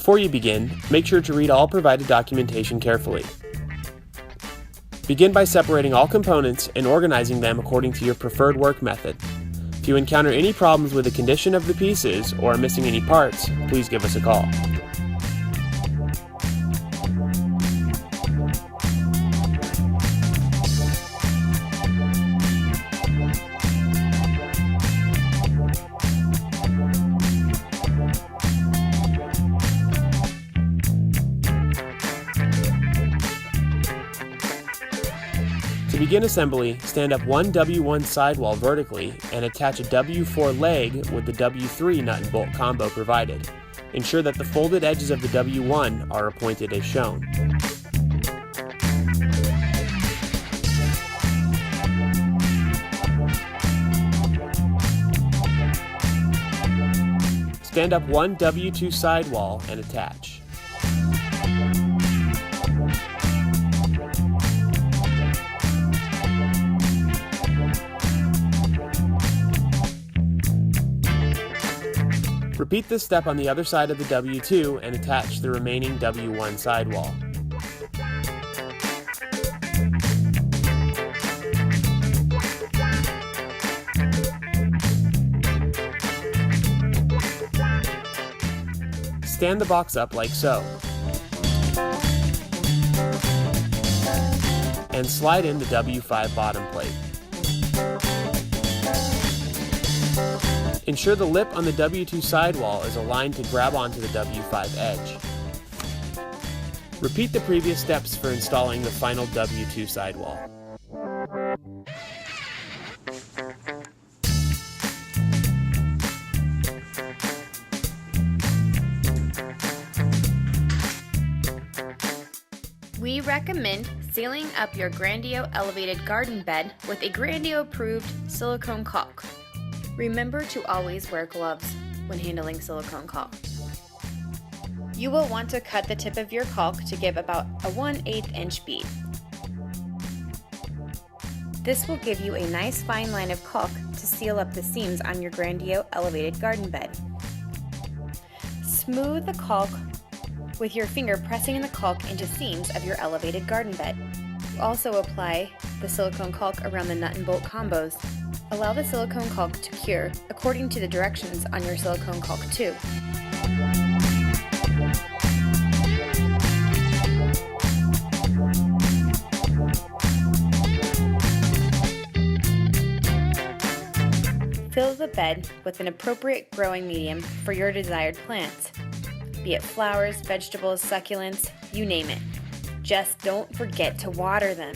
Before you begin, make sure to read all provided documentation carefully. Begin by separating all components and organizing them according to your preferred work method. If you encounter any problems with the condition of the pieces or are missing any parts, please give us a call. To begin assembly, stand up one W1 sidewall vertically and attach a W4 leg with the W3 nut and bolt combo provided. Ensure that the folded edges of the W1 are appointed as shown. Stand up one W2 sidewall and attach. Repeat this step on the other side of the W2 and attach the remaining W1 sidewall. Stand the box up like so, and slide in the W5 bottom plate. Ensure the lip on the W2 sidewall is aligned to grab onto the W5 edge. Repeat the previous steps for installing the final W2 sidewall. We recommend sealing up your Grandio Elevated Garden Bed with a Grandio approved silicone caulk. Remember to always wear gloves when handling silicone caulk. You will want to cut the tip of your caulk to give about a 1/8 inch bead. This will give you a nice fine line of caulk to seal up the seams on your Grandio Elevated Garden Bed. Smooth the caulk with your finger pressing the caulk into seams of your elevated garden bed. Also apply the silicone caulk around the nut and bolt combos. Allow the silicone caulk to cure according to the directions on your silicone caulk tube. Fill the bed with an appropriate growing medium for your desired plants. Be it flowers, vegetables, succulents, you name it. Just don't forget to water them.